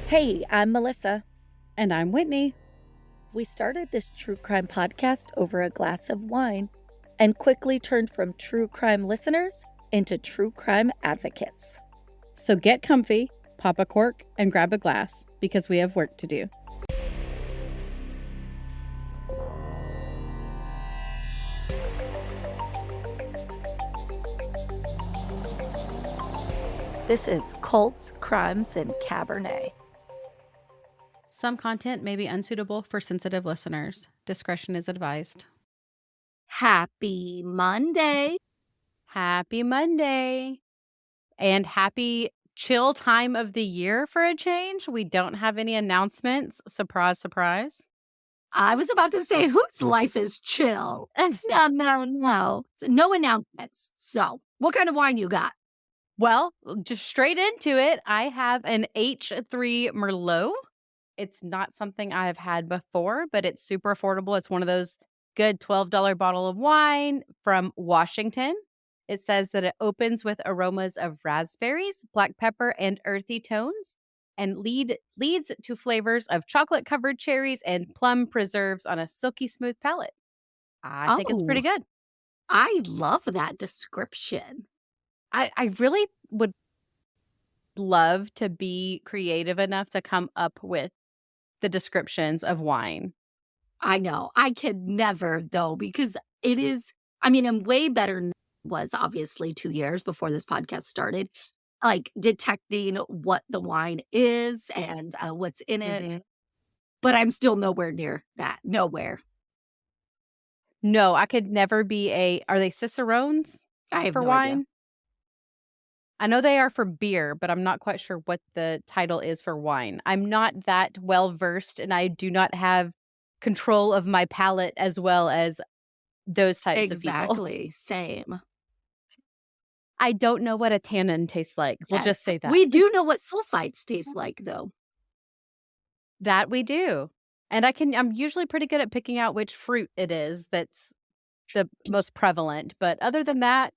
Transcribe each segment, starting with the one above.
Hey, I'm Melissa. And I'm Whitney. We started this true crime podcast over a glass of wine and quickly turned from true crime listeners into true crime advocates. So get comfy, pop a cork, and grab a glass because we have work to do. This is Cults, Crimes, and Cabernet. Some content may be unsuitable for sensitive listeners. Discretion is advised. Happy Monday. Happy Monday. And happy chill time of the year for a change. We don't have any announcements. Surprise, surprise. I was about to say, whose life is chill? No. No announcements. So, what kind of wine you got? Well, just straight into it, I have an H3 Merlot. It's not something I have had before, but it's super affordable. It's one of those good $12 bottle of wine from Washington. It says that it opens with aromas of raspberries, black pepper, and earthy tones, and leads to flavors of chocolate-covered cherries and plum preserves on a silky smooth palate. I think it's pretty good. I love that description. I really would love to be creative enough to come up with the descriptions of wine. I know. I could never, though, because it is, and way better than it was obviously 2 years before this podcast started, like detecting what the wine is and what's in it. Mm-hmm. But I'm still nowhere near that. Nowhere. No, I could never be are they Cicerones I have for no wine? idea. I know they are for beer, but I'm not quite sure what the title is for wine. I'm not that well versed, and I do not have control of my palate as well as those types of people. Exactly. Same. I don't know what a tannin tastes like. We'll Yes. just say that. We do know what sulfites taste like, though. That we do. And I'm usually pretty good at picking out which fruit it is that's the most prevalent. But other than that,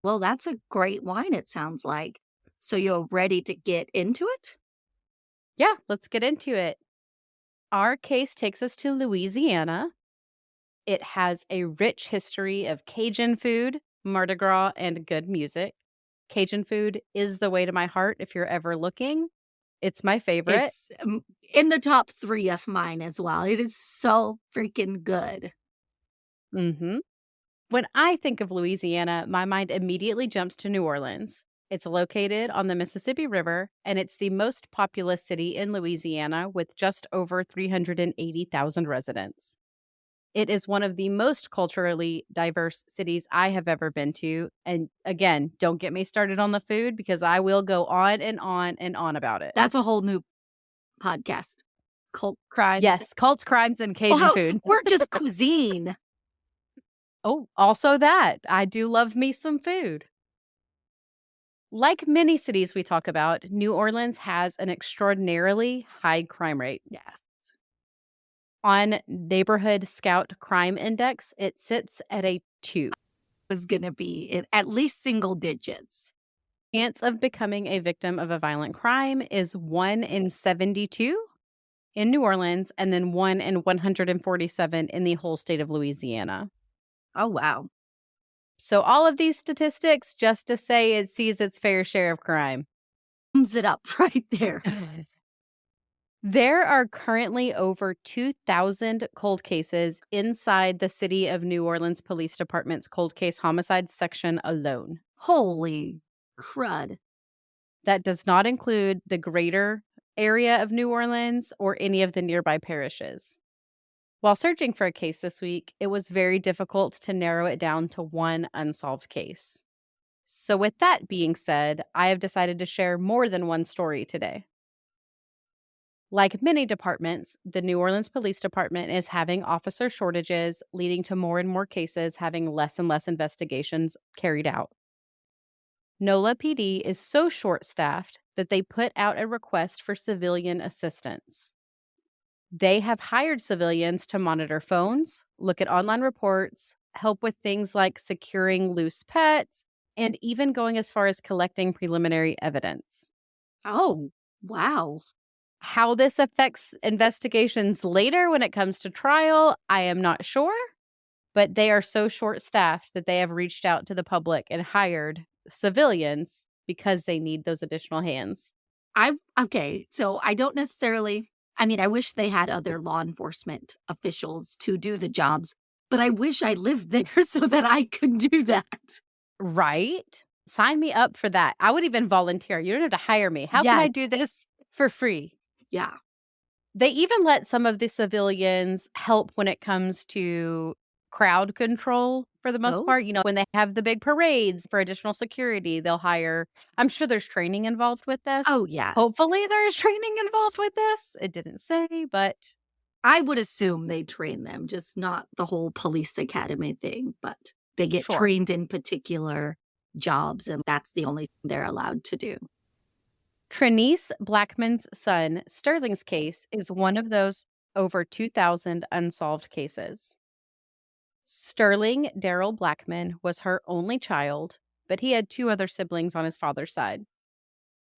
Well, that's a great wine, it sounds like. So you're ready to get into it? yeah, let's get into it. Our case takes us to Louisiana. It has a rich history of Cajun food, Mardi Gras, and good music. Cajun food is the way to my heart if you're ever looking. It's my favorite. It's in the top 3 of mine as well. It is so freaking good. Mm-hmm. When I think of Louisiana, my mind immediately jumps to New Orleans. It's located on the Mississippi River, and it's the most populous city in Louisiana with just over 380,000 residents. It is one of the most culturally diverse cities I have ever been to. And again, don't get me started on the food because I will go on and on and on about it. That's a whole new podcast. Cult crimes. Yes, cults, crimes, and Cajun food. Or just cuisine. Oh, also that. I do love me some food. Like many cities we talk about, New Orleans has an extraordinarily high crime rate. Yes. On Neighborhood Scout Crime Index, it sits at a 2. Was going to be in at least single digits. Chance of becoming a victim of a violent crime is 1 in 72 in New Orleans, and then 1 in 147 in the whole state of Louisiana. Oh, wow. So all of these statistics just to say it sees its fair share of crime. Sums it up right there. There are currently over 2,000 cold cases inside the City of New Orleans Police Department's cold case homicides section alone. Holy crud. That does not include the greater area of New Orleans or any of the nearby parishes. While searching for a case this week, it was very difficult to narrow it down to one unsolved case. So with that being said, I have decided to share more than one story today. Like many departments, the New Orleans Police Department is having officer shortages, leading to more and more cases having less and less investigations carried out. NOLA PD is so short-staffed that they put out a request for civilian assistance. They have hired civilians to monitor phones, look at online reports, help with things like securing loose pets, and even going as far as collecting preliminary evidence. Oh, Wow. How this affects investigations later when it comes to trial, I am not sure, but they are so short-staffed that they have reached out to the public and hired civilians because they need those additional hands. Okay, so I don't necessarily I mean, I wish they had other law enforcement officials to do the jobs, but I wish I lived there so that I could do that. Right? Sign me up for that. I would even volunteer. You don't have to hire me. How can I Yes. do this for free? Yeah. They even let some of the civilians help when it comes to crowd control for the most Oh? part. When they have the big parades for additional security, they'll hire I'm sure there's training involved with this. Oh, yeah. Hopefully there's training involved with this. It didn't say, but I would assume they train them, just not the whole police academy thing, but they get sure. trained in particular jobs, and that's the only thing they're allowed to do. Trinice Blackmon's son, Sterling's case, is one of those over 2,000 unsolved cases. Sterling Darrell Blackmon was her only child, but he had 2 other siblings on his father's side.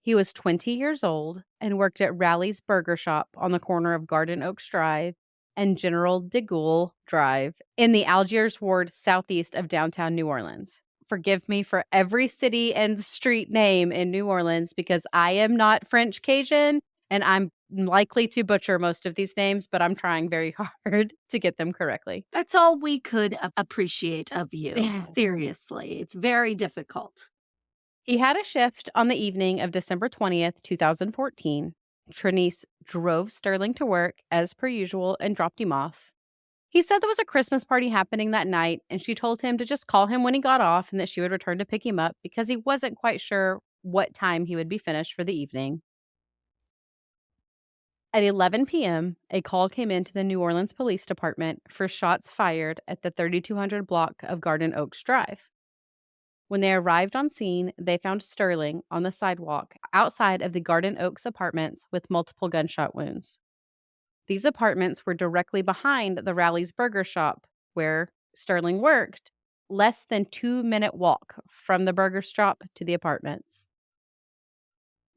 He was 20 years old and worked at Rally's Burger Shop on the corner of Garden Oaks Drive and General de Gaulle Drive in the Algiers ward southeast of downtown New Orleans. Forgive me for every city and street name in New Orleans because I am not French Cajun and I'm likely to butcher most of these names, but I'm trying very hard to get them correctly. That's all we could appreciate of you. Yeah. Seriously, it's very difficult. He had a shift on the evening of December 20th, 2014. Trinice drove Sterling to work as per usual and dropped him off. He said there was a Christmas party happening that night, and she told him to just call him when he got off and that she would return to pick him up because he wasn't quite sure what time he would be finished for the evening. At 11 p.m., a call came into the New Orleans Police Department for shots fired at the 3200 block of Garden Oaks Drive. When they arrived on scene, they found Sterling on the sidewalk outside of the Garden Oaks apartments with multiple gunshot wounds. These apartments were directly behind the Rally's Burger Shop, where Sterling worked, less than 2-minute walk from the burger shop to the apartments.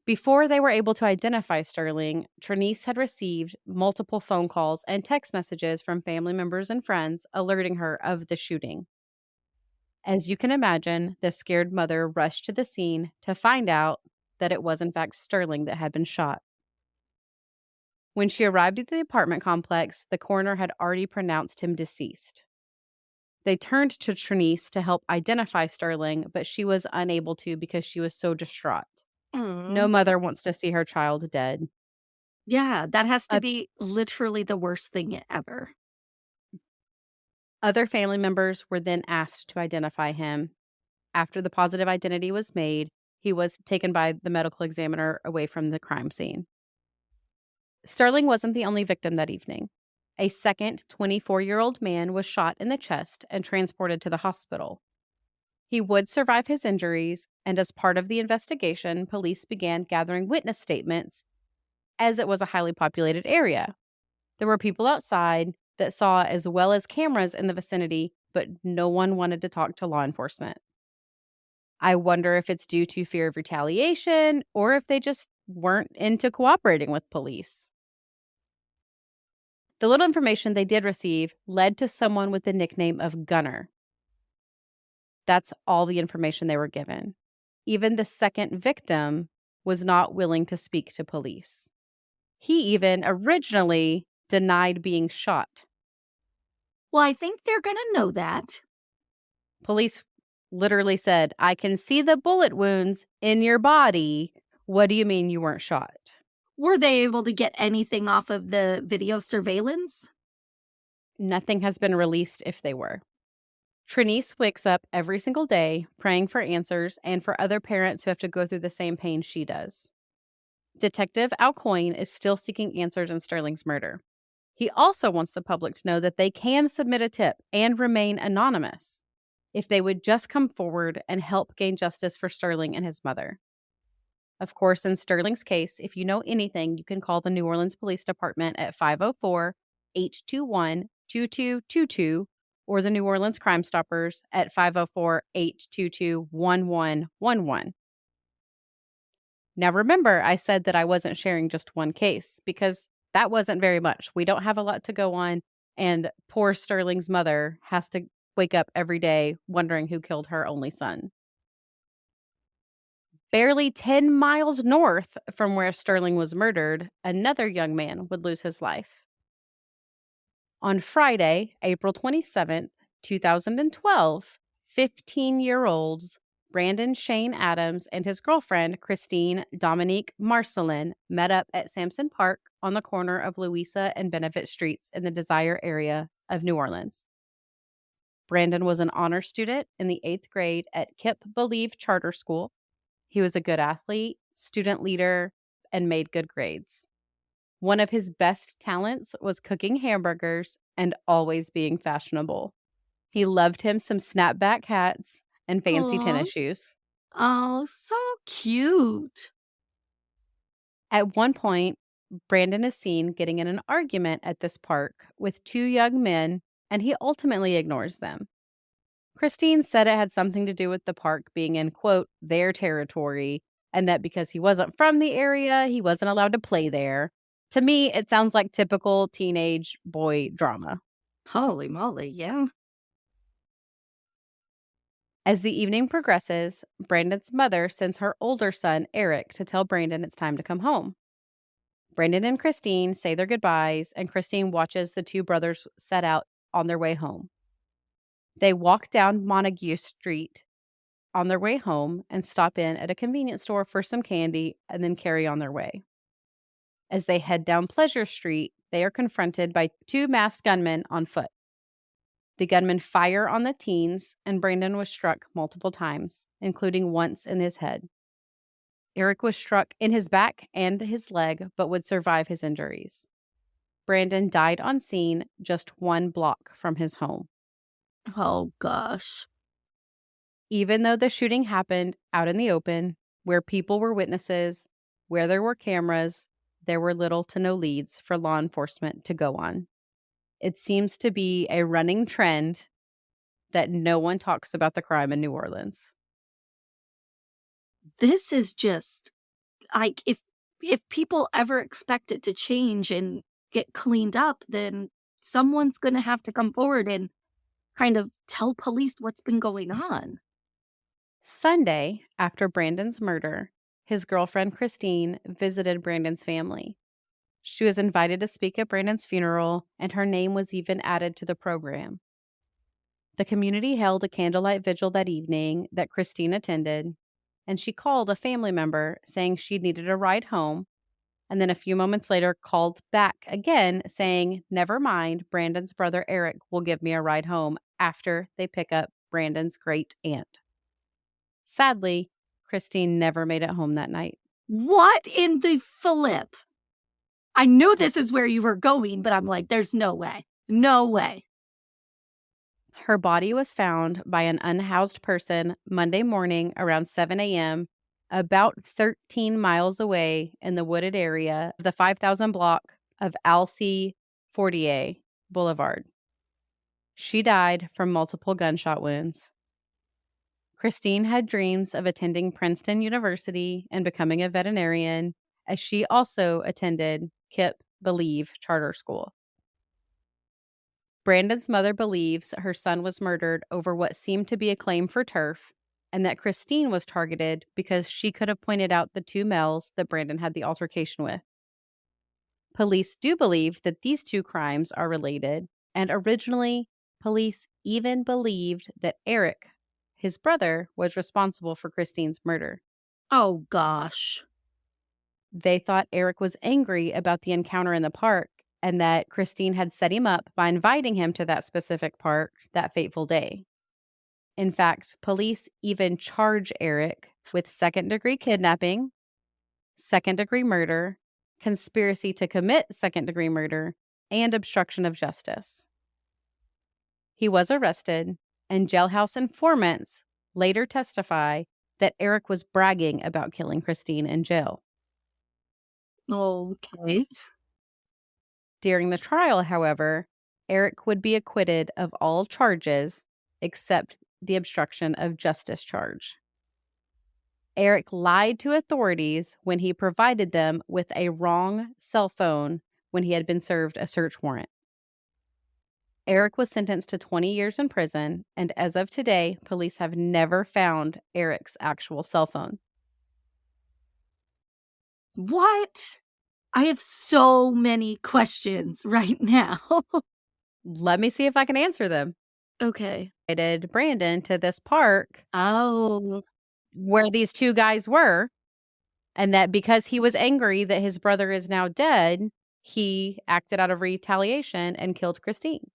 Before they were able to identify Sterling, Trinice had received multiple phone calls and text messages from family members and friends alerting her of the shooting. As you can imagine, the scared mother rushed to the scene to find out that it was in fact Sterling that had been shot. When she arrived at the apartment complex, the coroner had already pronounced him deceased. They turned to Trinice to help identify Sterling, but she was unable to because she was so distraught. No mother wants to see her child dead. Yeah, that has to Uh, be literally the worst thing ever. Other family members were then asked to identify him. After the positive identity was made, he was taken by the medical examiner away from the crime scene. Sterling wasn't the only victim that evening. A second 24-year-old man was shot in the chest and transported to the hospital. He would survive his injuries, and as part of the investigation, police began gathering witness statements as it was a highly populated area. There were people outside that saw as well as cameras in the vicinity, but no one wanted to talk to law enforcement. I wonder if it's due to fear of retaliation or if they just weren't into cooperating with police. The little information they did receive led to someone with the nickname of Gunner. That's all the information they were given. Even the second victim was not willing to speak to police. He even originally denied being shot. Well, I think they're going to know that. Police literally said, "I can see the bullet wounds in your body. What do you mean you weren't shot?" Were they able to get anything off of the video surveillance? Nothing has been released if they were. Trinice wakes up every single day praying for answers and for other parents who have to go through the same pain she does. Detective Alcoyne is still seeking answers in Sterling's murder. He also wants the public to know that they can submit a tip and remain anonymous if they would just come forward and help gain justice for Sterling and his mother. Of course, in Sterling's case, if you know anything, you can call the New Orleans Police Department at 504-821-2222 or the New Orleans Crime Stoppers at 504-822-1111. Now, remember, I said that I wasn't sharing just one case because that wasn't very much. We don't have a lot to go on, and poor Sterling's mother has to wake up every day wondering who killed her only son. Barely 10 miles north from where Sterling was murdered, another young man would lose his life. On Friday, April 27th, 2012, 15-year-olds Brandon Shane Adams and his girlfriend, Christine Dominique Marcelin, met up at Sampson Park on the corner of Louisa and Benefit Streets in the Desire area of New Orleans. Brandon was an honor student in the 8th grade at Kip Believe Charter School. He was a good athlete, student leader, and made good grades. One of his best talents was cooking hamburgers and always being fashionable. He loved him some snapback hats and fancy Aw. tennis shoes. Oh, so cute. At one point, Brandon is seen getting in an argument at this park with two young men, and he ultimately ignores them. Christine said it had something to do with the park being in, quote, their territory, and that because he wasn't from the area, he wasn't allowed to play there. To me, it sounds like typical teenage boy drama. Holy moly, yeah. As the evening progresses, Brandon's mother sends her older son, Eric, to tell Brandon it's time to come home. Brandon and Christine say their goodbyes, and Christine watches the two brothers set out on their way home. They walk down Montague Street on their way home and stop in at a convenience store for some candy and then carry on their way. As they head down Pleasure Street, they are confronted by two masked gunmen on foot. The gunmen fire on the teens, and Brandon was struck multiple times, including once in his head. Eric was struck in his back and his leg, but would survive his injuries. Brandon died on scene just 1 block from his home. Oh, gosh. Even though the shooting happened out in the open, where people were witnesses, where there were cameras, there were little to no leads for law enforcement to go on. It seems to be a running trend that no one talks about the crime in New Orleans. This is just like if people ever expect it to change and get cleaned up, then someone's going to have to come forward and kind of tell police what's been going on. Sunday, after Brandon's murder, his girlfriend Christine visited Brandon's family. She was invited to speak at Brandon's funeral, and her name was even added to the program. The community held a candlelight vigil that evening that Christine attended, and she called a family member saying she needed a ride home, and then a few moments later called back again saying, "Never mind, Brandon's brother Eric will give me a ride home after they pick up Brandon's great aunt." Sadly, Christine never made it home that night. What in the flip? I knew this is where you were going, but I'm like, there's no way. No way. Her body was found by an unhoused person Monday morning around 7 a.m., about 13 miles away in the wooded area of the 5,000 block of Alcee Fortier Boulevard. She died from multiple gunshot wounds. Christine had dreams of attending Princeton University and becoming a veterinarian, as she also attended Kip Believe Charter School. Brandon's mother believes her son was murdered over what seemed to be a claim for turf, and that Christine was targeted because she could have pointed out the two males that Brandon had the altercation with. Police do believe that these two crimes are related, and originally, police even believed that Eric, his brother, was responsible for Christine's murder. Oh, gosh. They thought Eric was angry about the encounter in the park and that Christine had set him up by inviting him to that specific park that fateful day. In fact, police even charge Eric with second-degree kidnapping, second-degree murder, conspiracy to commit second-degree murder, and obstruction of justice. He was arrested, and jailhouse informants later testify that Eric was bragging about killing Christine in jail. Okay. During the trial, however, Eric would be acquitted of all charges except the obstruction of justice charge. Eric lied to authorities when he provided them with a wrong cell phone when he had been served a search warrant. Eric was sentenced to 20 years in prison, and as of today, police have never found Eric's actual cell phone. What? I have so many questions right now. Let me see if I can answer them. Okay. I invited Brandon to this park Oh, where these two guys were, and that because he was angry that his brother is now dead, he acted out of retaliation and killed Christine.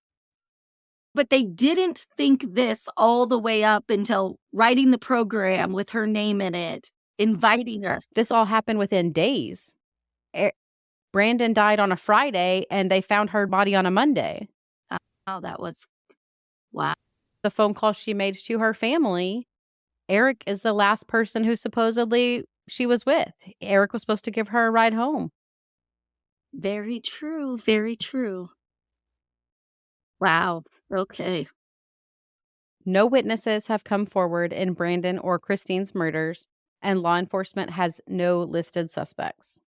but they didn't think this all the way up until writing the program with her name in it, inviting her. This all happened within days. Brandon died on a Friday, and they found her body on a Monday. Oh, that was, wow. The phone call she made to her family, Eric is the last person who supposedly she was with. Eric was supposed to give her a ride home. Very true. Very true. Wow. Okay. No witnesses have come forward in Brandon or Christine's murders, and law enforcement has no listed suspects.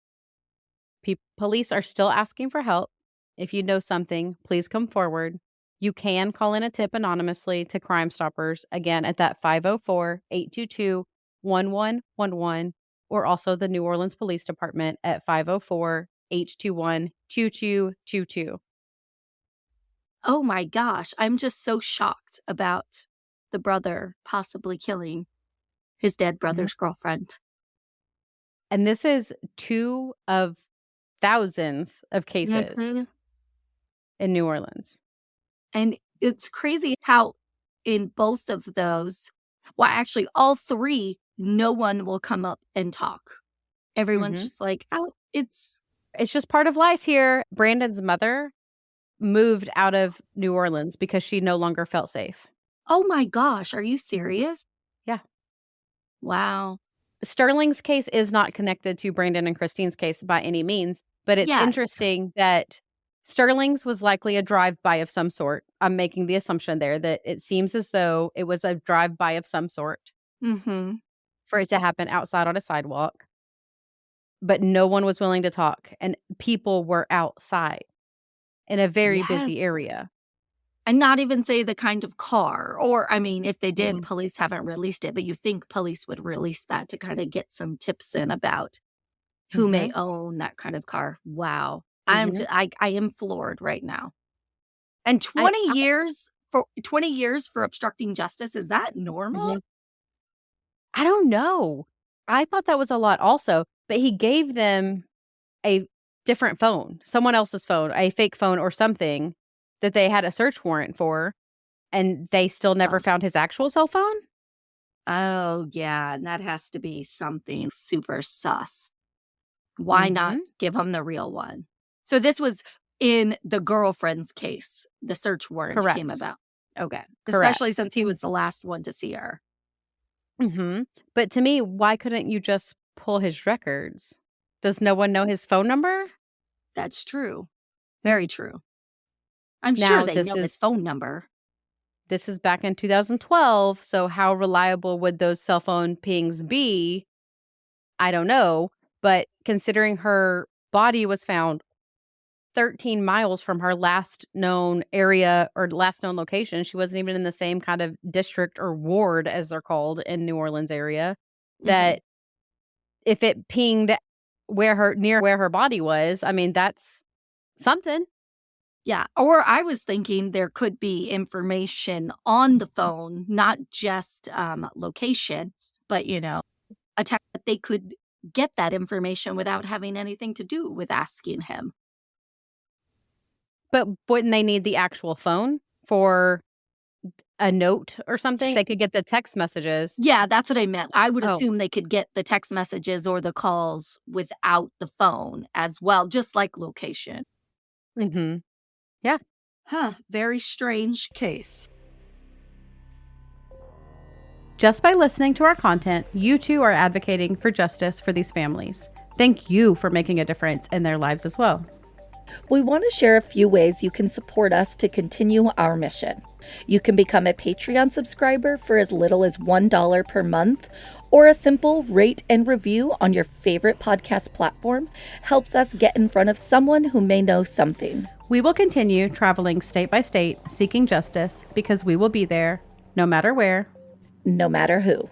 Police are still asking for help. If you know something, please come forward. You can call in a tip anonymously to Crime Stoppers, again at that 504-822-1111, or also the New Orleans Police Department at 504-821-2222. Oh my gosh. I'm just so shocked about the brother possibly killing his dead brother's girlfriend. And this is 2 of thousands of cases Mhm. in New Orleans. And it's crazy how in both of those, well, actually all 3, no one will come up and talk. Everyone's just like, oh, it's just part of life here. Brandon's mother moved out of New Orleans because she no longer felt safe. oh my gosh, are you serious? Yeah. Wow. Sterling's case is not connected to Brandon and Christine's case by any means, but it's Yes. interesting that Sterling's was likely a drive-by of some sort. I'm making the assumption there that it seems as though it was a drive-by of some sort Mm-hmm. for it to happen outside on a sidewalk. But no one was willing to talk, and people were outside in a very busy Yes. area. And not even say the kind of car, or I mean, if they did, Mhm. police haven't released it, but you think police would release that to kind of get some tips in about who may own that kind of car. Wow. Mhm. I am floored right now. And 20 years for 20 years for obstructing justice, is that normal? Mhm. I don't know. I thought that was a lot also, but he gave them a different phone, someone else's phone, a fake phone or something that they had a search warrant for, and they still never Oh. found his actual cell phone? Oh, yeah, and that has to be something super sus. Why not give him the real one? So this was in the girlfriend's case, the search warrant came Correct. about. Okay. Especially Correct. since he was the last one to see her. Mhm. But to me, why couldn't you just pull his records? Does no one know his phone number? That's true. Very true. I'm Now, sure they this know his is phone number. this is back in 2012, so how reliable would those cell phone pings be? I don't know, but considering her body was found 13 miles from her last known area or last known location, she wasn't even in the same kind of district or ward, as they're called in New Orleans area, that if it pinged near where her body was, I mean, that's something. Yeah. Or I was thinking there could be information on the phone, not just location, but, a text that they could get that information without having anything to do with asking him. But wouldn't they need the actual phone for a note or something? They could get the text messages. Yeah, that's what I meant. I would Oh. assume they could get the text messages or the calls without the phone as well, just like location. Mhm. Huh. Very strange case. Just by listening to our content, you too are advocating for justice for these families. Thank you for making a difference in their lives as well. We want to share a few ways you can support us to continue our mission. You can become a Patreon subscriber for as little as $1 per month, or a simple rate and review on your favorite podcast platform helps us get in front of someone who may know something. We will continue traveling state by state, seeking justice, because we will be there, no matter where, no matter who.